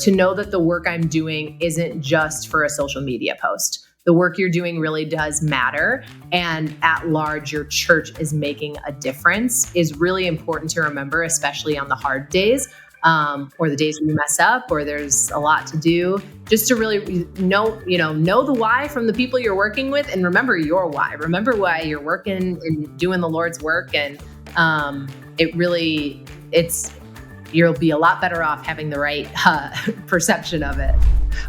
to know that the work I'm doing isn't just for a social media post. The work you're doing really does matter. And at large, your church is making a difference is really important to remember, especially on the hard days. Or the days when you mess up or there's a lot to do, just to really know the why from the people you're working with, and remember your why. Remember why you're working and doing the Lord's work. And you'll be a lot better off having the right perception of it.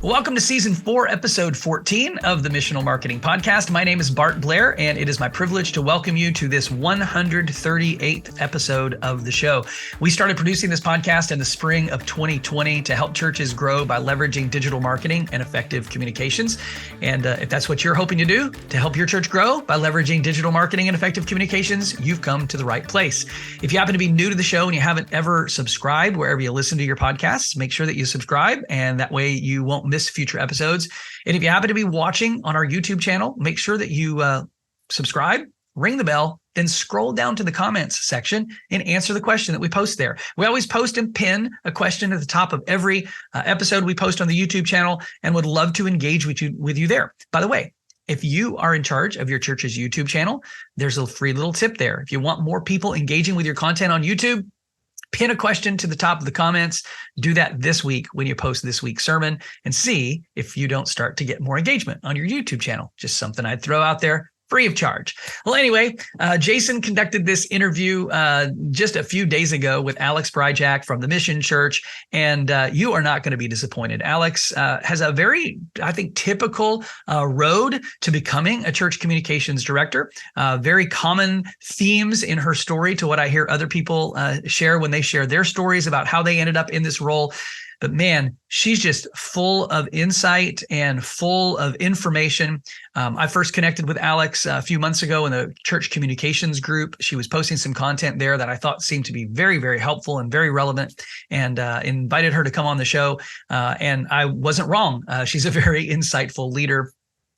Welcome to Season 4, Episode 14 of the Missional Marketing Podcast. My name is Bart Blair, and it is my privilege to welcome you to this 138th episode of the show. We started producing this podcast in the spring of 2020 to help churches grow by leveraging digital marketing and effective communications. And if that's what you're hoping to do to help your church grow by leveraging digital marketing and effective communications, you've come to the right place. If you happen to be new to the show and you haven't ever subscribed wherever you listen to your podcasts, make sure that you subscribe, and that way you won't miss future episodes. And if you happen to be watching on our YouTube channel, make sure that you subscribe, ring the bell, then scroll down to the comments section and answer the question that we post there. We always post and pin a question at the top of every episode we post on the YouTube channel, and would love to engage with you there. By the way, if you are in charge of your church's YouTube channel, there's a free little tip there. If you want more people engaging with your content on YouTube, pin a question to the top of the comments. Do that this week when you post this week's sermon, and see if you don't start to get more engagement on your YouTube channel. Just something I'd throw out there, free of charge. Well, anyway, Jason conducted this interview just a few days ago with Alex Bryjak from the Mission Church, and you are not going to be disappointed. Alex has a very, I think, typical road to becoming a church communications director. Very common themes in her story to what I hear other people share when they share their stories about how they ended up in this role. But man, she's just full of insight and full of information. I first connected with Alex a few months ago in the church communications group. She was posting some content there that I thought seemed to be very, very helpful and very relevant, and invited her to come on the show. And I wasn't wrong. She's a very insightful leader.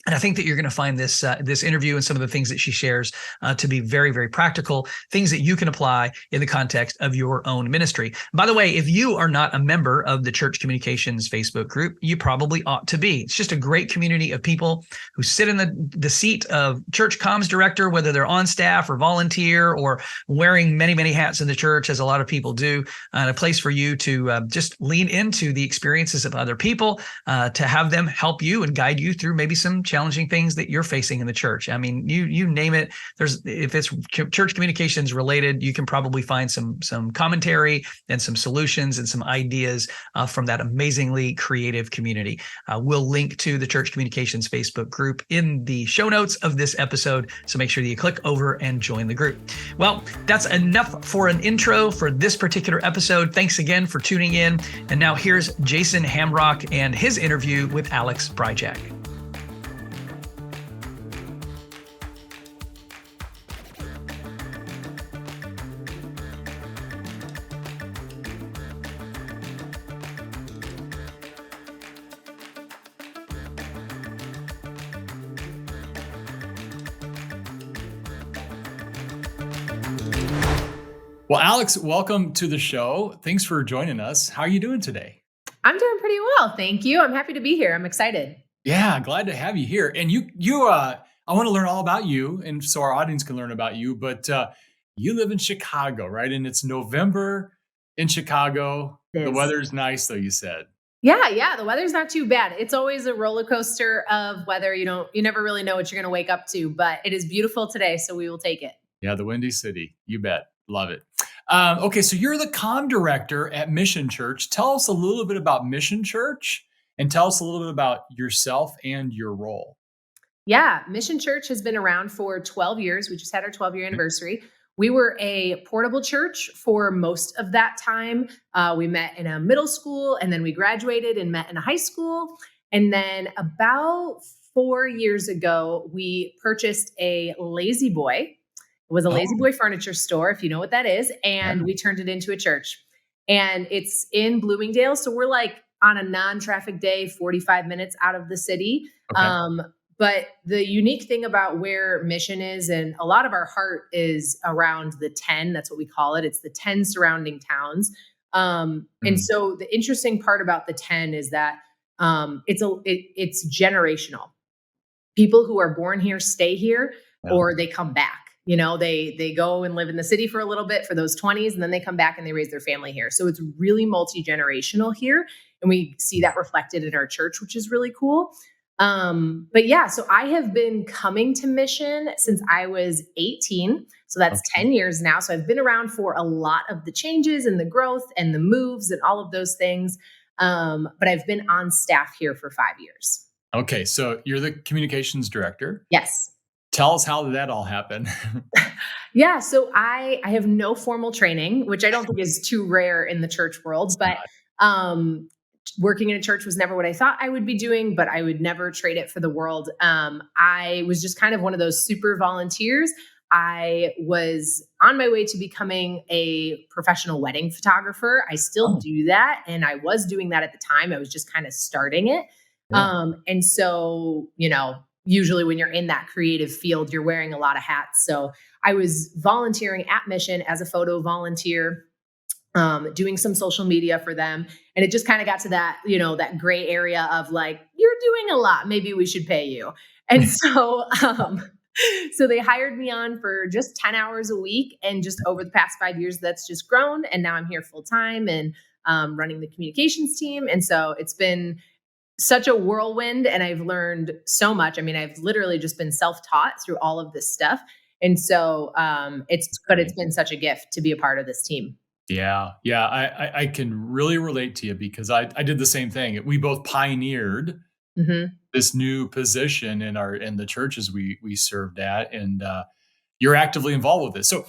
And I think that you're going to find this interview and some of the things that she shares to be very, very practical, things that you can apply in the context of your own ministry. By the way, if you are not a member of the Church Communications Facebook group, you probably ought to be. It's just a great community of people who sit in the seat of church comms director, whether they're on staff or volunteer or wearing many, many hats in the church, as a lot of people do, and a place for you to just lean into the experiences of other people, to have them help you and guide you through maybe some challenging things that you're facing in the church. I mean, you name it. If it's church communications related, you can probably find some commentary and some solutions and some ideas from that amazingly creative community. We'll link to the Church Communications Facebook group in the show notes of this episode, so make sure that you click over and join the group. Well, that's enough for an intro for this particular episode. Thanks again for tuning in. And now here's Jason Hamrock and his interview with Alex Bryjak. Well, Alex, welcome to the show. Thanks for joining us. How are you doing today? I'm doing pretty well. Thank you. I'm happy to be here. I'm excited. Yeah, glad to have you here. And I want to learn all about you, and so our audience can learn about you. But you live in Chicago, right? And it's November in Chicago. The weather's nice, though, you said. Yeah. The weather's not too bad. It's always a roller coaster of weather. You never really know what you're going to wake up to, but it is beautiful today, so we will take it. Yeah, the Windy City. You bet. Love it. Okay, so you're the comm director at Mission Church. Tell us a little bit about Mission Church, and tell us a little bit about yourself and your role. Yeah, Mission Church has been around for 12 years. We just had our 12-year anniversary. We were a portable church for most of that time. We met in a middle school, and then we graduated and met in a high school. And then about 4 years ago, we purchased a Lazy Boy. It was a Lazy Boy furniture store, if you know what that is. And we turned it into a church. And it's in Bloomingdale. So we're like on a non-traffic day, 45 minutes out of the city. Okay. But the unique thing about where Mission is, and a lot of our heart is around the 10, that's what we call it. It's the 10 surrounding towns. And so the interesting part about the 10 is that it's generational. People who are born here stay here, or they come back. They go and live in the city for a little bit for those 20s, and then they come back and they raise their family here. So it's really multi-generational here. And we see that reflected in our church, which is really cool. But yeah, so I have been coming to Mission since I was 18. So that's 10 years now. So I've been around for a lot of the changes and the growth and the moves and all of those things. But I've been on staff here for 5 years. Okay. So you're the communications director. Yes. Tell us, how did that all happen? Yeah. So I have no formal training, which I don't think is too rare in the church world, but, working in a church was never what I thought I would be doing, but I would never trade it for the world. I was just kind of one of those super volunteers. I was on my way to becoming a professional wedding photographer. I still do that. And I was doing that at the time. I was just kind of starting it. And so, usually when you're in that creative field, you're wearing a lot of hats. So I was volunteering at Mission as a photo volunteer, doing some social media for them. And it just kind of got to that, that gray area of like, you're doing a lot, maybe we should pay you. And so, so they hired me on for just 10 hours a week. And just over the past 5 years, that's just grown. And now I'm here full time and running the communications team. And so it's been such a whirlwind, and I've learned so much. I mean, I've literally just been self-taught through all of this stuff. And so it's been such a gift to be a part of this team. Yeah. I can really relate to you because I did the same thing. We both pioneered this new position in the churches we served at, and you're actively involved with this. So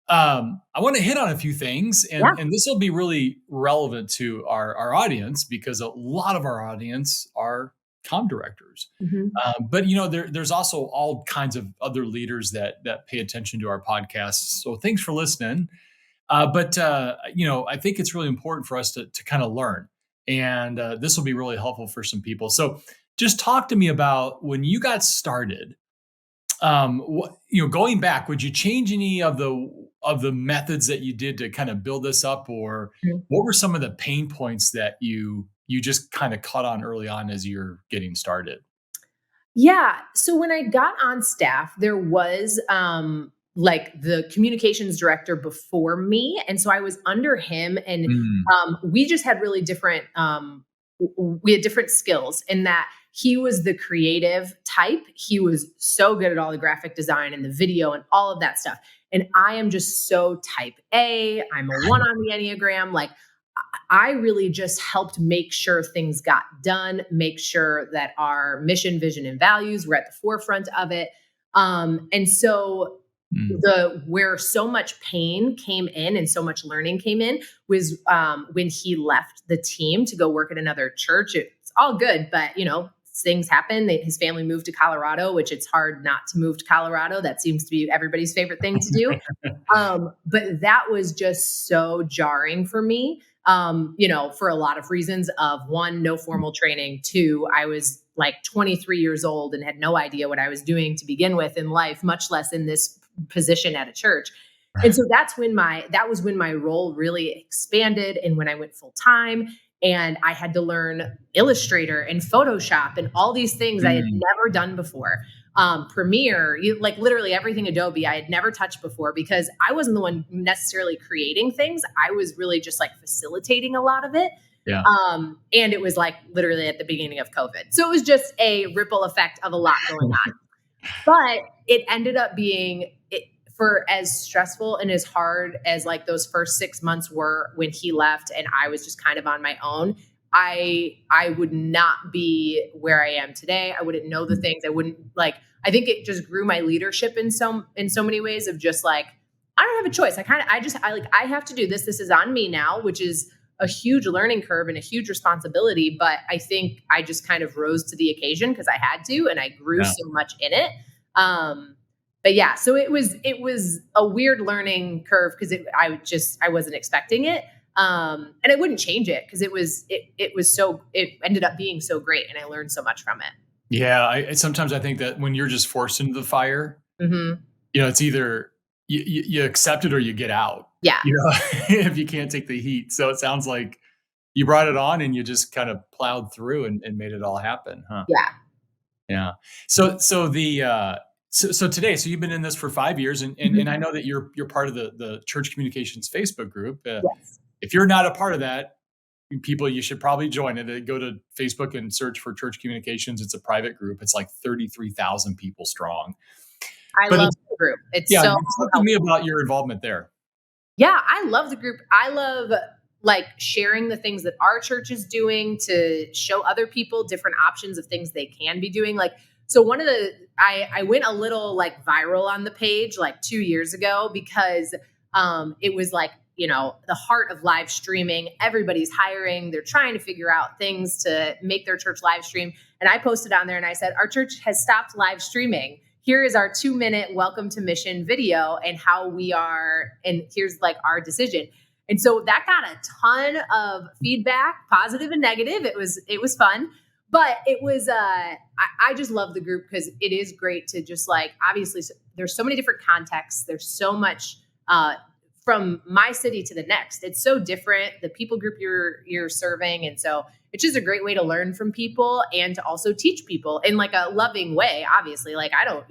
I want to hit on a few things, and this will be really relevant to our audience because a lot of our audience are comm directors. But there's also all kinds of other leaders that pay attention to our podcasts. So thanks for listening. But I think it's really important for us to kind of learn, and this will be really helpful for some people. So just talk to me about when you got started. Going back, would you change any of the methods that you did to kind of build this up, or what were some of the pain points that you just kind of caught on early on as you're getting started? Yeah. So when I got on staff, there was like the communications director before me. And so I was under him, and we just had really different, we had different skills in that he was the creative type. He was so good at all the graphic design and the video and all of that stuff. And I am just so type A. I'm a 1 on the Enneagram. Like, I really just helped make sure things got done, make sure that our mission, vision, and values were at the forefront of it. And so where so much pain came in and so much learning came in was when he left the team to go work at another church. It's all good, but things happen. His family moved to Colorado, which it's hard not to move to Colorado. That seems to be everybody's favorite thing to do. But that was just so jarring for me, for a lot of reasons of 1, no formal training. 2, I was like 23 years old and had no idea what I was doing to begin with in life, much less in this position at a church. And so that was when my role really expanded, and when I went full time. And I had to learn Illustrator and Photoshop and all these things I had never done before. Premiere, like literally everything Adobe I had never touched before, because I wasn't the one necessarily creating things. I was really just like facilitating a lot of it. Yeah. And it was like literally at the beginning of COVID. So it was just a ripple effect of a lot going on. But it ended up being, for as stressful and as hard as like those first 6 months were when he left and I was just kind of on my own, I would not be where I am today. I wouldn't know the things. I think it just grew my leadership in so many ways of just like, I don't have a choice. I have to do this. This is on me now, which is a huge learning curve and a huge responsibility. But I think I just kind of rose to the occasion because I had to, and I grew so much in it. But yeah, so it was a weird learning curve because I wasn't expecting it. And I wouldn't change it because it ended up being so great and I learned so much from it. Yeah. Sometimes I think that when you're just forced into the fire, it's either you accept it or you get out. Yeah. if you can't take the heat. So it sounds like you brought it on and you just kind of plowed through and made it all happen, huh? Yeah. Yeah. So the so today, so you've been in this for 5 years, and I Mhm. know that you're part of the church communications Facebook group. Yes. If you're not a part of that, people, you should probably join it. Go to Facebook and search for church communications. It's a private group. It's like 33,000 people strong. I But love it's, the group. It's yeah, so talk to me helpful. about your involvement there. Yeah, I love the group. I love like sharing the things that our church is doing to show other people different options of things they can be doing. Like, so one of the I went a little like viral on the page like 2 years ago because it was like, the heart of live streaming. Everybody's hiring, they're trying to figure out things to make their church live stream. And I posted on there and I said, our church has stopped live streaming. Here is our 2-minute welcome to mission video and how we are, and here's like our decision. And so that got a ton of feedback, positive and negative. It was fun, but it was I just love the group because it is great to just like, obviously there's so many different contexts. There's so much from my city to the next. It's so different, the people group you're serving. And so it's just a great way to learn from people and to also teach people in like a loving way. Obviously, like I don't,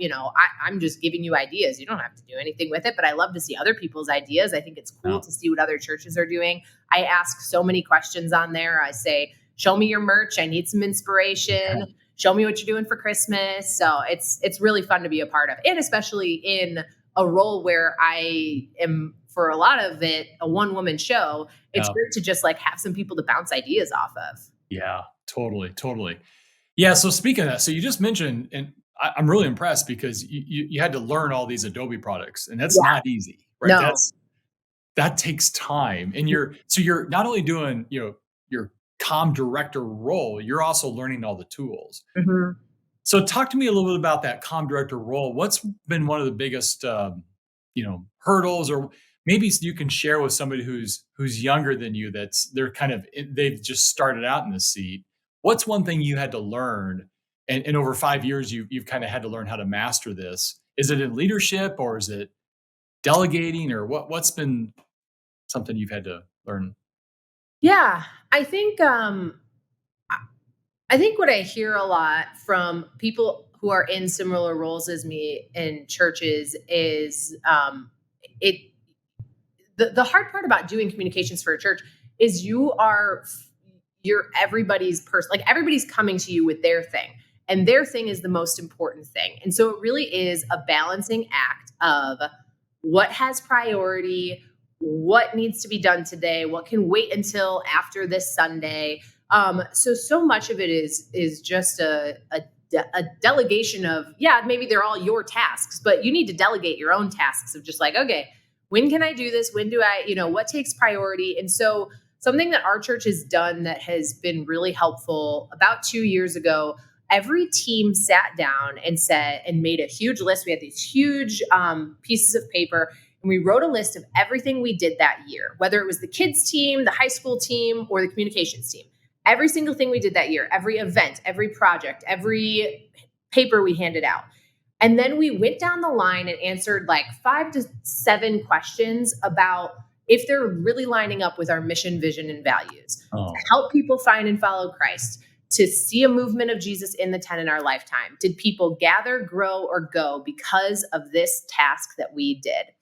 I'm just giving you ideas. You don't have to do anything with it, but I love to see other people's ideas. I think it's cool Yeah. to see what other churches are doing. I ask so many questions on there. I say, show me your merch. I need some inspiration. Show me what you're doing for Christmas. So it's really fun to be a part of. And especially in a role where I am, for a lot of it, a one-woman show. It's Yeah. great to just like have some people to bounce ideas off of. Yeah, totally, totally. Yeah. So speaking of that, so you just mentioned, and I'm really impressed because you had to learn all these Adobe products, and that's Yeah. not easy, right? No. That takes time, and you're not only doing your comm director role, you're also learning all the tools. Mhm. So talk to me a little bit about that comm director role. What's been one of the biggest hurdles, or maybe you can share with somebody who's younger than you, they're kind of they've just started out in this seat. What's one thing you had to learn, and over 5 years you've kind of had to learn how to master this? Is it in leadership, or is it delegating, or what's been something you've had to learn? Yeah. I I think what I hear a lot from people who are in similar roles as me in churches is it the hard part about doing communications for a church is you're everybody's person. Like everybody's coming to you with their thing, and their thing is the most important thing. And so it really is a balancing act of what has priority, what needs to be done today, what can wait until after this Sunday. So much of it is just a delegation of, yeah, maybe they're all your tasks, but you need to delegate your own tasks of just like, okay, when can I do this? When do I, what takes priority? And so something that our church has done that has been really helpful about 2 years ago, every team sat down and made a huge list. We had these huge pieces of paper, and we wrote a list of everything we did that year, whether it was the kids team, the high school team, or the communications team. Every single thing we did that year, every event, every project, every paper we handed out. And then we went down the line and answered like 5 to 7 questions about if they're really lining up with our mission, vision, and values to Oh, help people find and follow Christ, to see a movement of Jesus in the 10 in our lifetime. Did people gather, grow, or go because of this task that we did?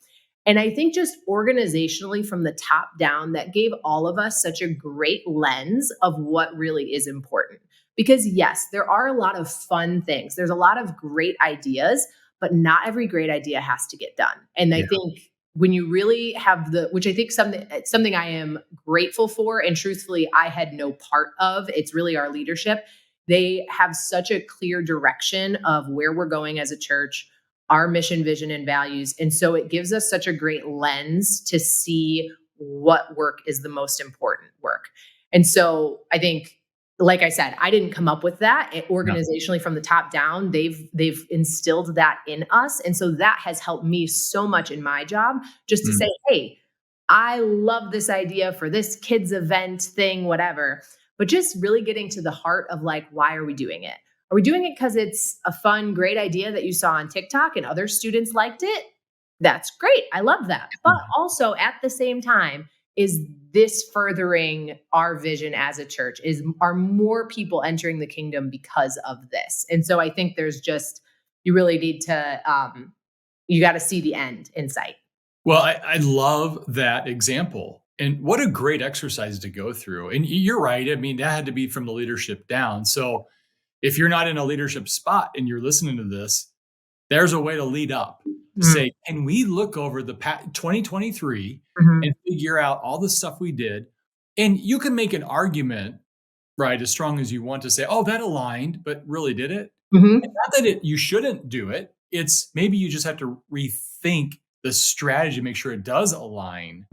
And I think just organizationally from the top down, that gave all of us such a great lens of what really is important. Because yes, there are a lot of fun things. There's a lot of great ideas, but not every great idea has to get done. And I yeah. think when you really have which I think something I am grateful for, and truthfully, I had no part of, it's really our leadership. They have such a clear direction of where we're going as a church, our mission, vision, and values. And so it gives us such a great lens to see what work is the most important work. And so I think, like I said, I didn't come up with that. No. Organizationally from the top down, they've instilled that in us. And so that has helped me so much in my job, just to Mm. say, hey, I love this idea for this kids event thing, whatever. But just really getting to the heart of like, why are we doing it? Are we doing it because it's a fun, great idea that you saw on TikTok and other students liked it? That's great. I love that. But also at the same time, is this furthering our vision as a church? Are more people entering the kingdom because of this? And so I think there's just, you really need to, you got to see the end in sight. Well, I love that example. And what a great exercise to go through. And you're right. I mean, that had to be from the leadership down. So if you're not in a leadership spot and you're listening to this, there's a way to lead up to say, can we look over the 2023 and figure out all the stuff we did? And you can make an argument, right, as strong as you want to say, oh, that aligned, but really did it? And not that you shouldn't do it. It's maybe you just have to rethink the strategy, make sure it does align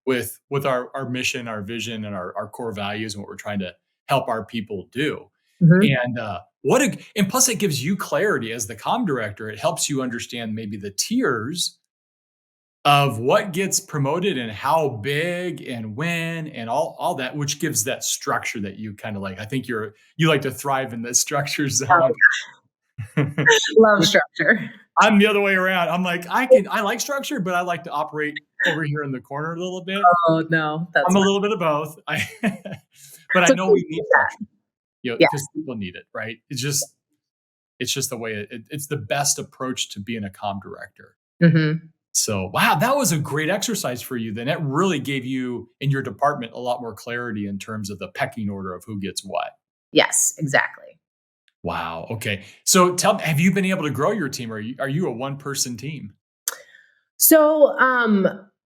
with our mission, our vision, and our core values and what we're trying to help our people do. And and plus it gives you clarity as the comm director. It helps you understand maybe the tiers of what gets promoted and how big and when and all that, which gives that structure that you kind of like. I think you like to thrive in the structure zone. Love structure. I'm the other way around. I'm like, I like structure, but I like to operate over here in the corner a little bit. Oh no, I'm a little bit of both. But I know we need structure. Because people need it, right? It's just the way it's the best approach to being a comm director. So, wow, that was a great exercise for you. Then it really gave you in your department a lot more clarity in terms of the pecking order of who gets what. Yes, exactly. Wow. Okay. So tell me, have you been able to grow your team? Are you a one-person team? So,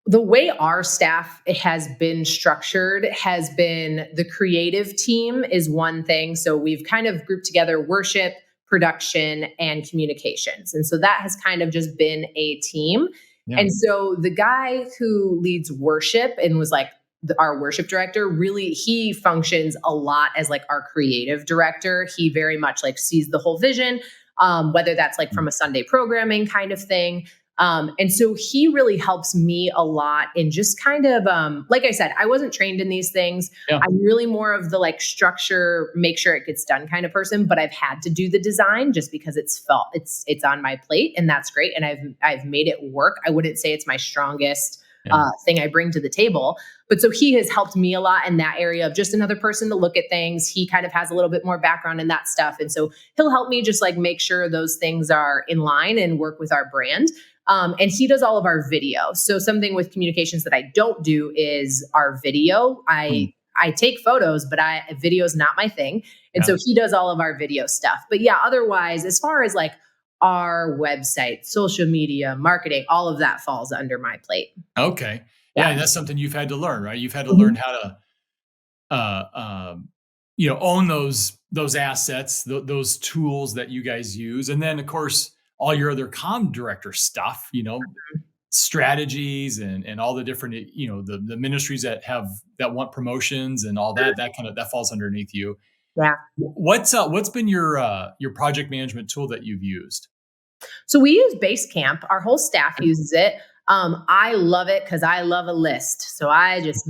the way our staff has been structured has been the creative team is one thing. So we've kind of grouped together worship, production, and communications. And so that has kind of just been a team. Yeah. And so the guy who leads worship and was like our worship director, really, he functions a lot as like our creative director. He very much like sees the whole vision, whether that's like from a Sunday programming kind of thing. And so he really helps me a lot in just kind of, like I said, I wasn't trained in these things. Yeah. I'm really more of the like structure, make sure it gets done kind of person, but I've had to do the design just because it's on my plate, and that's great. And I've made it work. I wouldn't say it's my strongest thing I bring to the table. But so he has helped me a lot in that area of just another person to look at things. He kind of has a little bit more background in that stuff. And so he'll help me just like make sure those things are in line and work with our brand. And he does all of our video. So something with communications that I don't do is our video. I take photos, but video is not my thing. And so he does all of our video stuff. But yeah, otherwise, as far as like our website, social media, marketing, all of that falls under my plate. Okay. Yeah. And that's something you've had to learn, right? You've had to learn how to, own those assets, those tools that you guys use. And then of course, all your other comm director stuff, strategies and all the different, the ministries that want promotions and all that falls underneath you. Yeah. What's been your project management tool that you've used? So we use Basecamp. Our whole staff uses it. I love it because I love a list. So I just,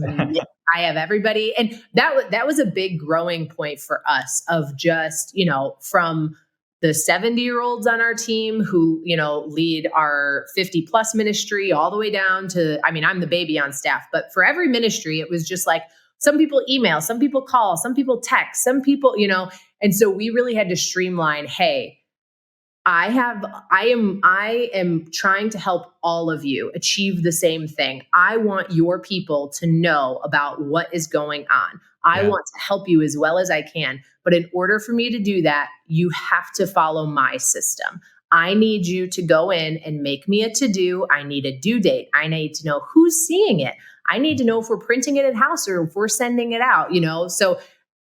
I have everybody. And that was a big growing point for us of just, from the 70-year-olds on our team who, lead our 50 plus ministry all the way down to, I'm the baby on staff, but for every ministry, it was just like, some people email, some people call, some people text, some people, and so we really had to streamline, hey, I am trying to help all of you achieve the same thing. I want your people to know about what is going on. I want to help you as well as I can. But in order for me to do that, you have to follow my system. I need you to go in and make me a to-do. I need a due date. I need to know who's seeing it. I need to know if we're printing it at house or if we're sending it out, so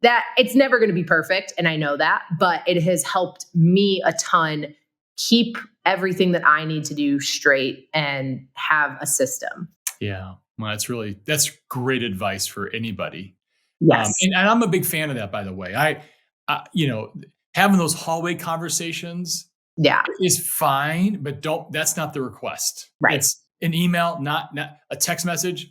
that it's never going to be perfect. And I know that, but it has helped me a ton keep everything that I need to do straight and have a system. Yeah. Well, that's great advice for anybody. Yes. And I'm a big fan of that, by the way. I having those hallway conversations is fine, but that's not the request. Right. It's an email, not a text message.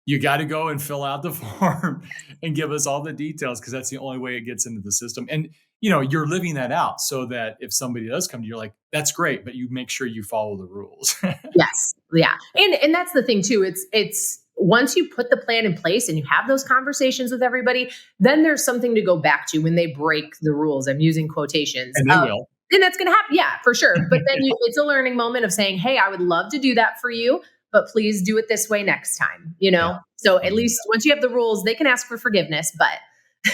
you got to go and fill out the form and give us all the details, because that's the only way it gets into the system. And you're living that out so that if somebody does come to you, you're like, that's great, but you make sure you follow the rules. Yes. Yeah. And that's the thing too. It's once you put the plan in place and you have those conversations with everybody, then there's something to go back to when they break the rules. I'm using quotations. And they will. And that's going to happen. Yeah, for sure. But then it's a learning moment of saying, hey, I would love to do that for you, but please do it this way next time, Yeah. So at least once you have the rules, they can ask for forgiveness, but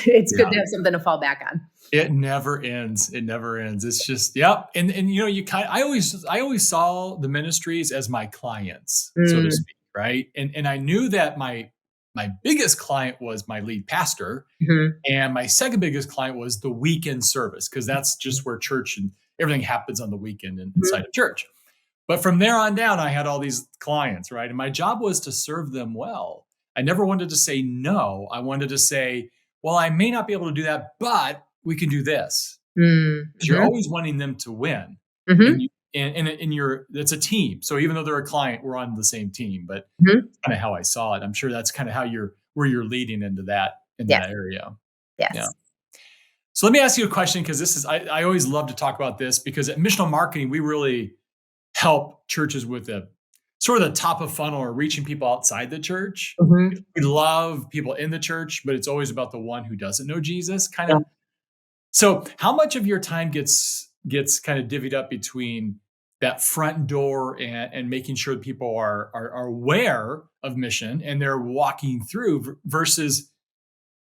it's good to have something to fall back on. It never ends. It never ends. It's just, yep. And I always saw the ministries as my clients, so to speak. Right. And I knew that my biggest client was my lead pastor. Mm-hmm. And my second biggest client was the weekend service, because that's just where church and everything happens on the weekend inside of church. But from there on down, I had all these clients, right? And my job was to serve them well. I never wanted to say no. I wanted to say, well, I may not be able to do that, but we can do this. Mm-hmm. You're always wanting them to win. Mm-hmm. And it's a team. So even though they're a client, we're on the same team. But Mm-hmm. that's kind of how I saw it. I'm sure that's kind of where you're leading into that that area. Yes. Yeah. So let me ask you a question, because I always love to talk about this, because at Missional Marketing, we really help churches with the sort of the top of funnel, or reaching people outside the church. Mm-hmm. We love people in the church, but it's always about the one who doesn't know Jesus, kind of. So how much of your time gets kind of divvied up between that front door and making sure that people are aware of mission and they're walking through, versus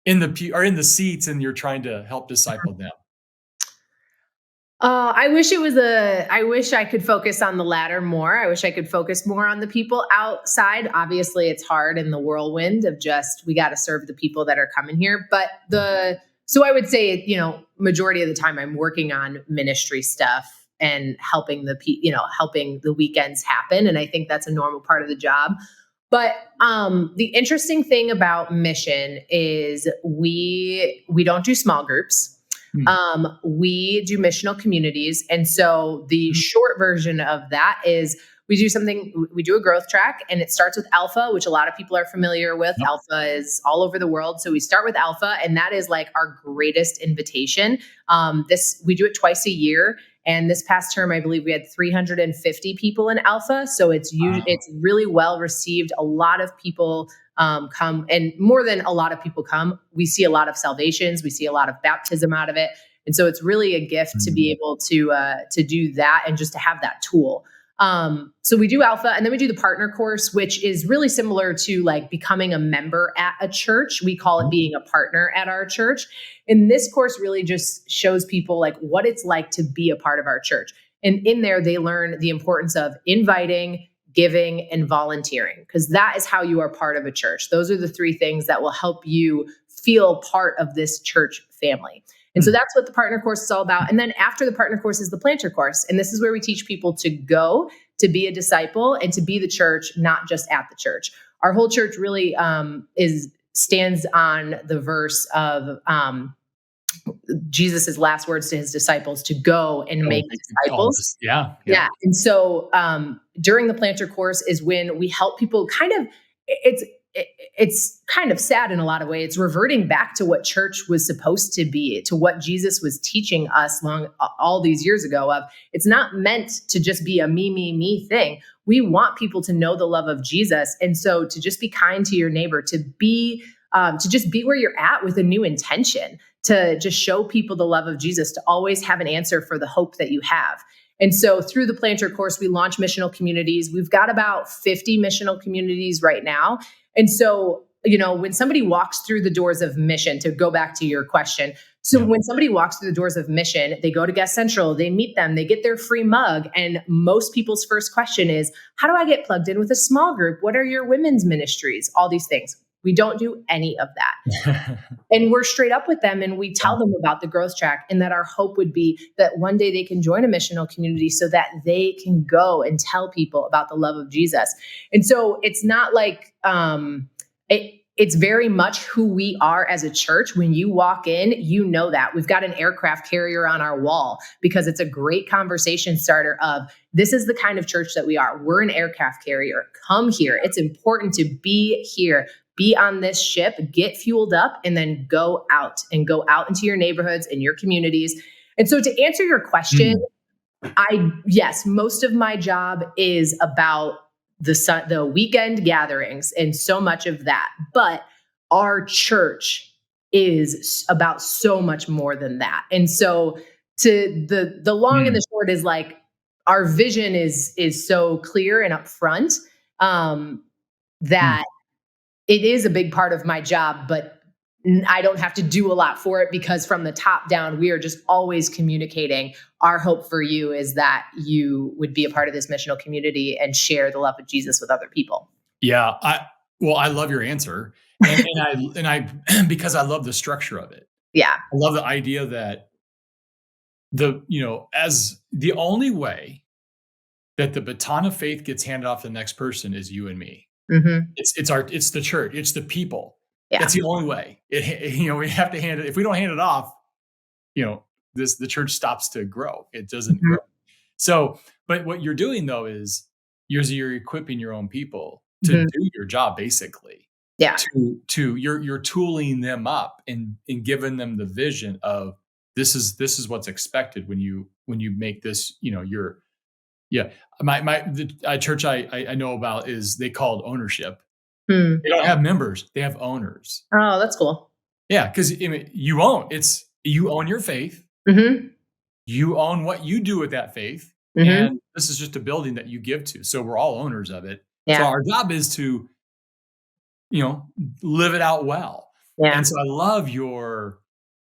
in the seats and you're trying to help disciple them? I wish I could focus on the latter more. I wish I could focus more on the people outside. Obviously, it's hard in the whirlwind of just, we got to serve the people that are coming here. But so I would say, majority of the time I'm working on ministry stuff and helping helping the weekends happen. And I think that's a normal part of the job. But the interesting thing about mission is we don't do small groups. We do missional communities. And so the short version of that is we do a growth track, and it starts with Alpha, which a lot of people are familiar with. Yep. Alpha is all over the world. So we start with Alpha, and that is like our greatest invitation. We do it twice a year. And this past term, I believe we had 350 people in Alpha. So it's really well received. A lot of people come, and more than a lot of people come, we see a lot of salvations. We see a lot of baptism out of it. And so it's really a gift to be able to do that and just to have that tool. So we do Alpha, and then we do the partner course, which is really similar to like becoming a member at a church. We call it being a partner at our church. And this course really just shows people like what it's like to be a part of our church. And in there, they learn the importance of inviting, giving, and volunteering, because that is how you are part of a church. Those are the three things that will help you feel part of this church family. And so that's what the partner course is all about. And then after the partner course is the planter course. And this is where we teach people to go, to be a disciple, and to be the church, not just at the church. Our whole church really stands on the verse of Jesus' last words to his disciples, to go and make disciples. Yeah. And so during the planter course is when we help people it's kind of sad in a lot of ways. It's reverting back to what church was supposed to be, to what Jesus was teaching us all these years ago of, it's not meant to just be a me thing. We want people to know the love of Jesus. And so to just be kind to your neighbor, to just be where you're at with a new intention, to just show people the love of Jesus, to always have an answer for the hope that you have. And so through the planter course, we launch missional communities. We've got about 50 missional communities right now. And so, when somebody walks through the doors of mission, to go back to your question. So when somebody walks through the doors of mission, they go to Guest Central, they meet them, they get their free mug. And most people's first question is, how do I get plugged in with a small group? What are your women's ministries? All these things. We don't do any of that. And we're straight up with them, and we tell them about the growth track, and that our hope would be that one day they can join a missional community so that they can go and tell people about the love of Jesus. And so it's not like it's very much who we are as a church. When you walk in, you know that. We've got an aircraft carrier on our wall because it's a great conversation starter of, this is the kind of church that we are. We're an aircraft carrier. Come here. It's important to be here. Be on this ship, get fueled up, and then go out into your neighborhoods and your communities. And so to answer your question, yes, most of my job is about the weekend gatherings and so much of that. But our church is about so much more than that. And so to the long and the short is like, our vision is so clear and upfront that it is a big part of my job, but I don't have to do a lot for it, because from the top down, we are just always communicating. Our hope for you is that you would be a part of this missional community and share the love of Jesus with other people. Yeah. I love your answer. And I because I love the structure of it. Yeah. I love the idea that as the only way that the baton of faith gets handed off to the next person is you and me. Mm-hmm. It's the church. It's the people. Yeah. That's the only way. We have to hand it. If we don't hand it off, the church stops to grow. It doesn't grow. So, but what you're doing though is you're equipping your own people to do your job, basically. Yeah. You're tooling them up and giving them the vision of this is what's expected when you make this. The church I know about is they called ownership. They don't have members; they have owners. Oh, that's cool. Yeah, because you own your faith. Mm-hmm. You own what you do with that faith, and this is just a building that you give to. So we're all owners of it. Yeah. So our job is to, live it out well. Yeah. And so I love your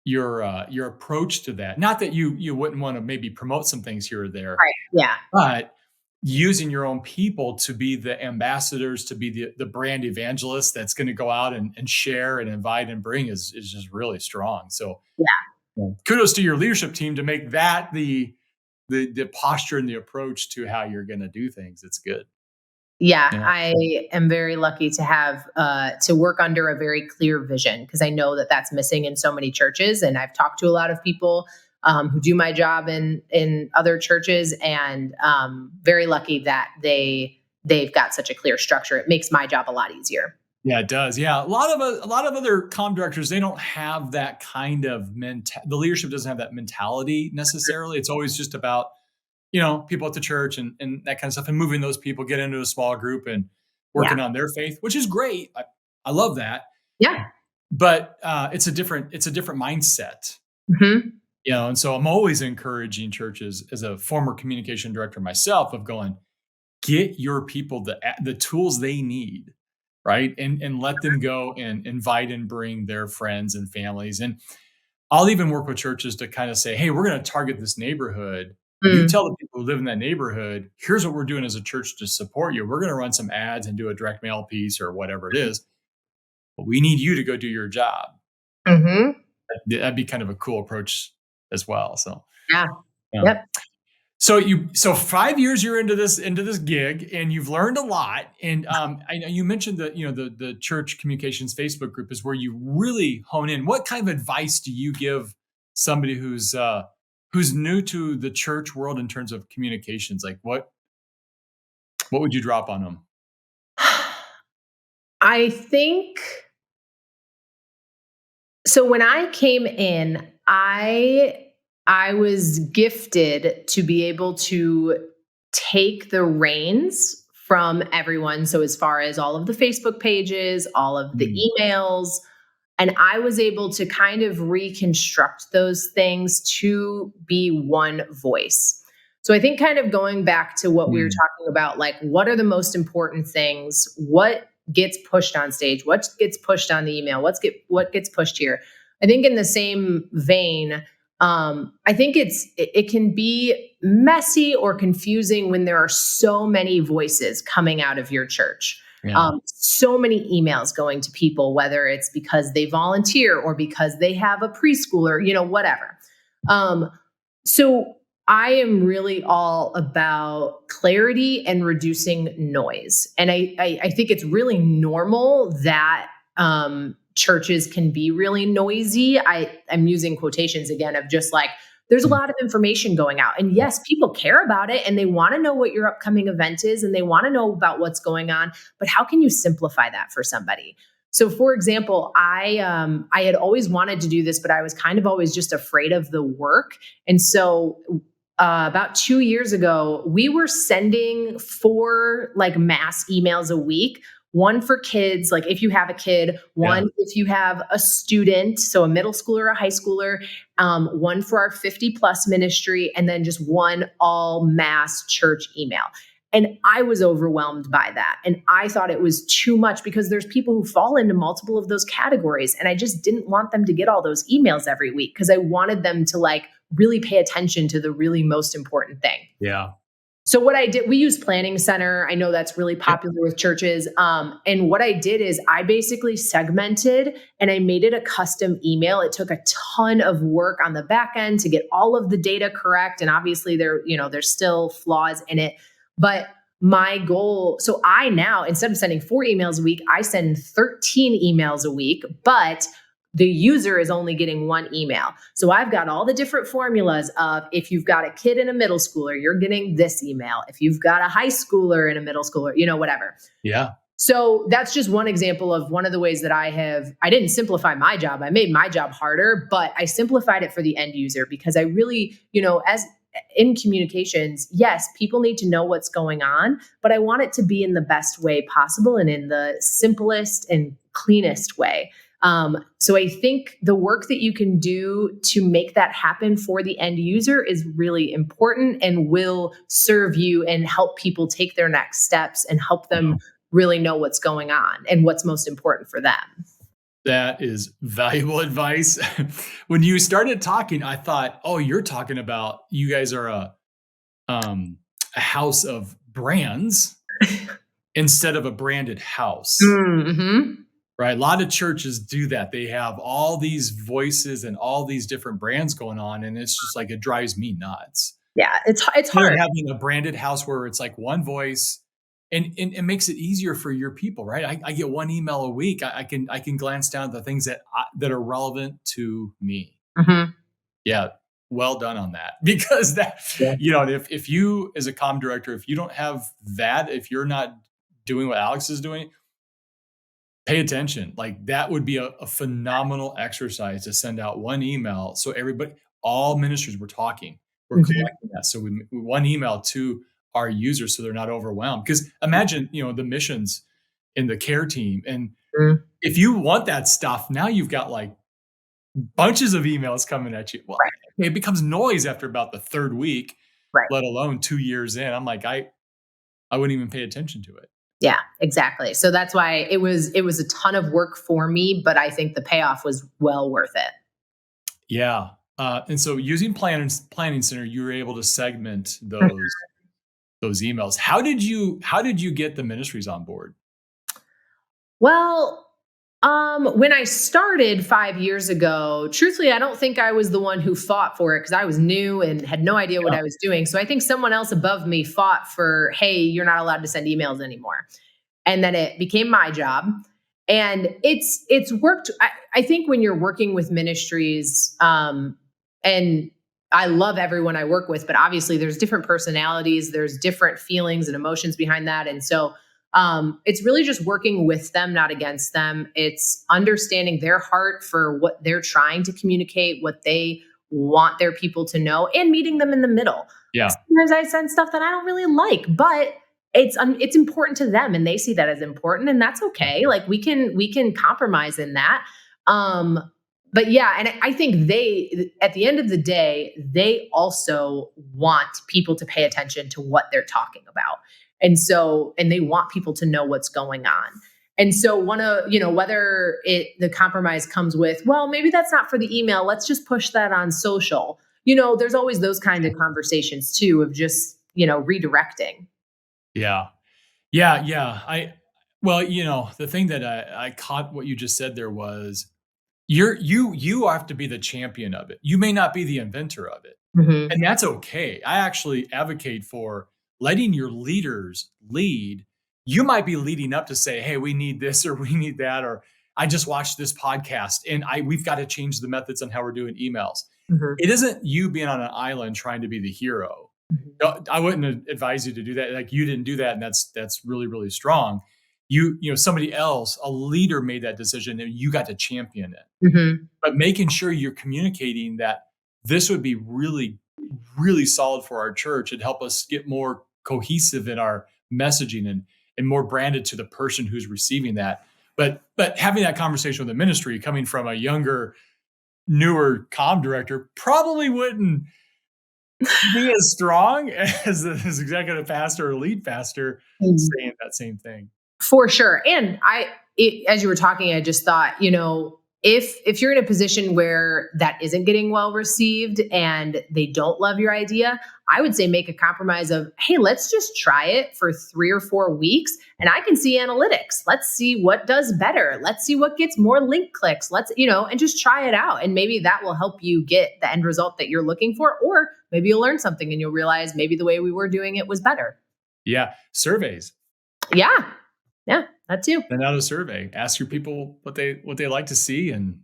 approach to that. Not that you wouldn't want to maybe promote some things here or there, Right. Yeah. but using your own people to be the ambassadors, to be the brand evangelist that's going to go out and share and invite and bring is just really strong. So kudos to your leadership team to make that the posture and the approach to how you're going to do things. It's good. Yeah, I am very lucky to have to work under a very clear vision, because I know that that's missing in so many churches. And I've talked to a lot of people who do my job in other churches, and very lucky that they've got such a clear structure. It makes my job a lot easier. Yeah, it does. Yeah, a lot of other comm directors, they don't have that kind of the leadership doesn't have that mentality necessarily. It's always just about people at the church and that kind of stuff, and moving those people, get into a small group and working on their faith, which is great. I love that. Yeah. But it's a different mindset. And so I'm always encouraging churches, as a former communication director myself, of going, get your people the tools they need, right? And let them go and invite and bring their friends and families. And I'll even work with churches to kind of say, hey, we're going to target this neighborhood. You tell the people who live in that neighborhood, here's what we're doing as a church to support you. We're going to run some ads and do a direct mail piece or whatever it is. But we need you to go do your job. That'd be kind of a cool approach as well. So Yep. So 5 years you're into this gig, and you've learned a lot. And I know you mentioned that the church communications Facebook group is where you really hone in. What kind of advice do you give somebody who's new to the church world in terms of communications? Like what would you drop on them? I think so. When I came in, I was gifted to be able to take the reins from everyone. So as far as all of the Facebook pages, all of the emails, and I was able to kind of reconstruct those things to be one voice. So I think kind of going back to what we were talking about, like, what are the most important things? What gets pushed on stage? What gets pushed on the email? What gets pushed here? I think in the same vein, I think it can be messy or confusing when there are so many voices coming out of your church. So many emails going to people, whether it's because they volunteer or because they have a preschooler, whatever. So I am really all about clarity and reducing noise. And I think it's really normal that churches can be really noisy. I'm using quotations again of just like, there's a lot of information going out. And yes, people care about it and they want to know what your upcoming event is and they want to know about what's going on. But how can you simplify that for somebody? So for example, I had always wanted to do this, but I was kind of always just afraid of the work. And so about 2 years ago, we were sending 4 like mass emails a week. One for kids, like if you have a kid, one if you have a student, so a middle schooler, a high schooler, one for our 50 plus ministry, and then just one all mass church email. And I was overwhelmed by that. And I thought it was too much because there's people who fall into multiple of those categories. And I just didn't want them to get all those emails every week because I wanted them to like really pay attention to the really most important thing. Yeah. So what I did, we use Planning Center. I know that's really popular with churches. And what I did is I basically segmented and I made it a custom email. It took a ton of work on the back end to get all of the data correct. And obviously there's still flaws in it. But my goal, so I now, instead of sending 4 emails a week, I send 13 emails a week, but the user is only getting 1 email. So I've got all the different formulas of if you've got a kid and a middle schooler, you're getting this email. If you've got a high schooler and a middle schooler, whatever. Yeah. So that's just one example of one of the ways that I didn't simplify my job. I made my job harder, but I simplified it for the end user because I really, as in communications, yes, people need to know what's going on, but I want it to be in the best way possible and in the simplest and cleanest way. So I think the work that you can do to make that happen for the end user is really important and will serve you and help people take their next steps and help them really know what's going on and what's most important for them. That is valuable advice. When you started talking, I thought, oh, you're talking about you guys are a house of brands instead of a branded house. Mm-hmm. Right. A lot of churches do that. They have all these voices and all these different brands going on. And it's just like, it drives me nuts. Yeah, it's hard. Having a branded house where it's like one voice and it makes it easier for your people, right? I get 1 email a week. I can glance down at the things that are relevant to me. Mm-hmm. Yeah. Well done on that. Because that, if you as a comm director, if you don't have that, if you're not doing what Alex is doing, pay attention. Like that would be a phenomenal exercise to send out 1 email. So everybody, all ministries we're collecting that. So we 1 email to our users so they're not overwhelmed. Because imagine, the missions in the care team. And if you want that stuff, now you've got like bunches of emails coming at you. Well, it becomes noise after about the 3rd week, let alone 2 years in. I'm like, I wouldn't even pay attention to it. Yeah, exactly. So that's why it was a ton of work for me, but I think the payoff was well worth it. Yeah. And so using Planning Center, you were able to segment those emails. How did you get the ministries on board? Well, when I started 5 years ago, truthfully, I don't think I was the one who fought for it because I was new and had no idea what I was doing. So I think someone else above me fought for, hey, you're not allowed to send emails anymore. And then it became my job. And it's worked. I think when you're working with ministries, and I love everyone I work with, but obviously there's different personalities, there's different feelings and emotions behind that. And so it's really just working with them, not against them. It's understanding their heart for what they're trying to communicate, what they want their people to know, and meeting them in the middle. Yeah. Sometimes I send stuff that I don't really like, but it's important to them and they see that as important, and that's okay. Like we can compromise in that. But yeah, and I think at the end of the day, they also want people to pay attention to what they're talking about. And they want people to know what's going on. And so whether the compromise comes with, well, maybe that's not for the email, let's just push that on social. There's always those kinds of conversations too, of just, redirecting. Yeah. Yeah. The thing that I caught what you just said there was you have to be the champion of it. You may not be the inventor of it. Mm-hmm. And that's okay. I actually advocate for letting your leaders lead. You might be leading up to say, hey, we need this or we need that, or I just watched this podcast and we've got to change the methods on how we're doing emails. Mhm. It isn't you being on an island trying to be the hero. Mhm. I wouldn't advise you to do that. Like, you didn't do that. And that's really, really strong. You know, somebody else, a leader, made that decision and you got to champion it. Mhm. But making sure you're communicating that this would be really, really solid for our church. It'd help us get more cohesive in our messaging and more branded to the person who's receiving that. But having that conversation with the ministry coming from a younger, newer comm director probably wouldn't be as strong as executive pastor or lead pastor saying that same thing. For sure. And as you were talking, I just thought, if you're in a position where that isn't getting well received and they don't love your idea, I would say make a compromise of, hey, let's just try it for 3 or 4 weeks and I can see analytics. Let's see what does better. Let's see what gets more link clicks. And just try it out. And maybe that will help you get the end result that you're looking for. Or maybe you'll learn something and you'll realize maybe the way we were doing it was better. Yeah. Surveys. Yeah, that too. Send out a survey. Ask your people what they like to see, and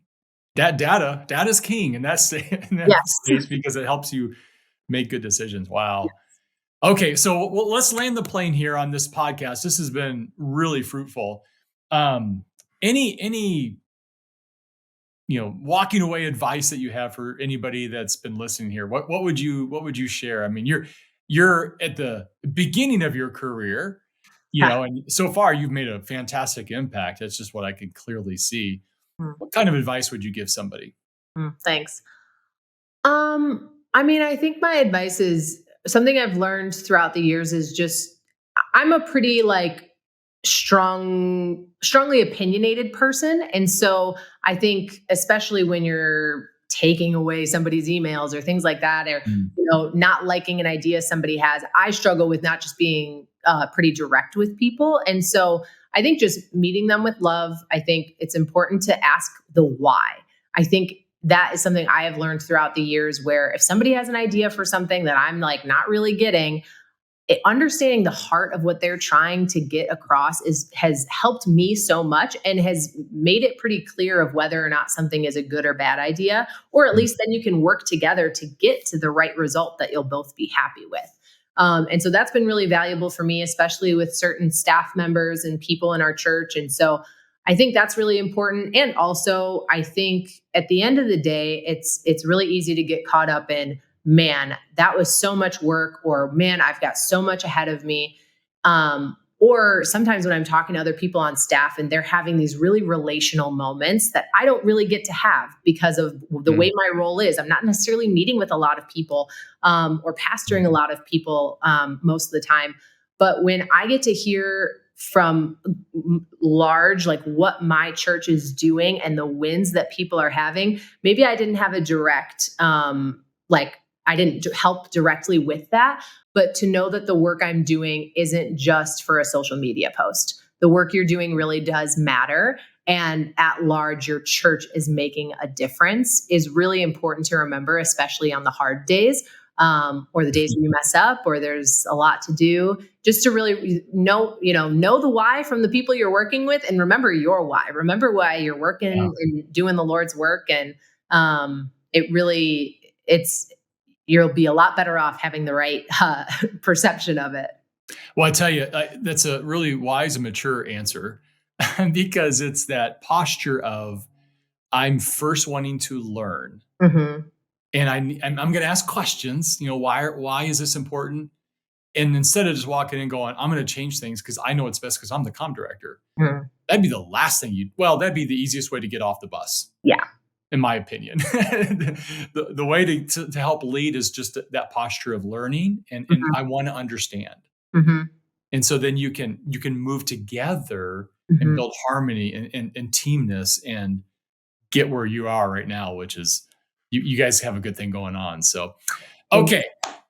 that data's king, and that's Yes. because it helps you make good decisions. Wow. Okay, so let's land the plane here on this podcast. This has been really fruitful. Any walking away advice that you have for anybody that's been listening here? What would you share? I mean, you're at the beginning of your career. And so far you've made a fantastic impact. That's just what I can clearly see. What kind of advice would you give somebody? Thanks. I think my advice is something I've learned throughout the years is just, I'm a pretty strongly opinionated person. And so I think, especially when you're taking away somebody's emails or things like that, or, not liking an idea somebody has, I struggle with not just being pretty direct with people. And so I think just meeting them with love, I think it's important to ask the why. I think that is something I have learned throughout the years, where if somebody has an idea for something that I'm not really getting, understanding the heart of what they're trying to get across has helped me so much and has made it pretty clear of whether or not something is a good or bad idea, or at least then you can work together to get to the right result that you'll both be happy with. And so that's been really valuable for me, especially with certain staff members and people in our church. And so I think that's really important. And also, I think at the end of the day, it's really easy to get caught up in, man, that was so much work, or man, I've got so much ahead of me. Or sometimes when I'm talking to other people on staff and they're having these really relational moments that I don't really get to have because of the way my role is. I'm not necessarily meeting with a lot of people or pastoring a lot of people most of the time. But when I get to hear from large, what my church is doing and the wins that people are having, maybe I didn't have a direct, I didn't help directly with that, but to know that the work I'm doing isn't just for a social media post. The work you're doing really does matter. And at large, your church is making a difference is really important to remember, especially on the hard days, or the days where you mess up, or there's a lot to do, just to really know the why from the people you're working with, and remember your why. Remember why you're working and doing the Lord's work. And you'll be a lot better off having the right perception of it. Well, I tell you, that's a really wise and mature answer because it's that posture of, I'm first wanting to learn. Mm-hmm. And I'm going to ask questions, why is this important? And instead of just walking in and going, I'm going to change things because I know it's best because I'm the comm director. Mm-hmm. That'd be the last thing that'd be the easiest way to get off the bus. Yeah. In my opinion, the way to help lead is just that posture of learning and I want to understand. Mm-hmm. And so then you can move together and build harmony and teamness and get where you are right now, which is you guys have a good thing going on. So, okay.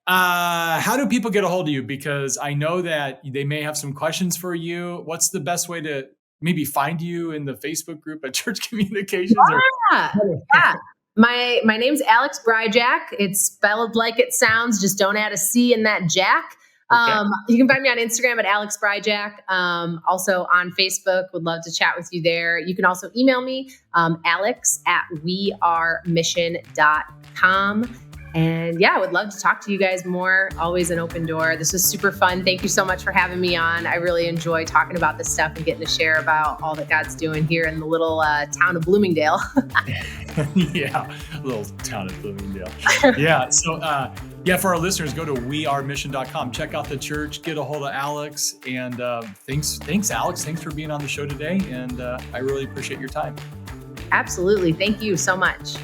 How do people get a hold of you? Because I know that they may have some questions for you. What's the best way to maybe find you in the Facebook group at Church Communications? Yeah. My name's Alex Bryjak. It's spelled like it sounds. Just don't add a C in that Jack. You can find me on Instagram at Alex Bryjak. Also on Facebook, would love to chat with you there. You can also email me, alex@wearemission.com. And yeah, I would love to talk to you guys more. Always an open door. This was super fun. Thank you so much for having me on. I really enjoy talking about this stuff and getting to share about all that God's doing here in the little town of Bloomingdale. Yeah, little town of Bloomingdale. Yeah. So, for our listeners, go to wearemission.com. Check out the church. Get a hold of Alex. And thanks, Alex. Thanks for being on the show today. And I really appreciate your time. Absolutely. Thank you so much.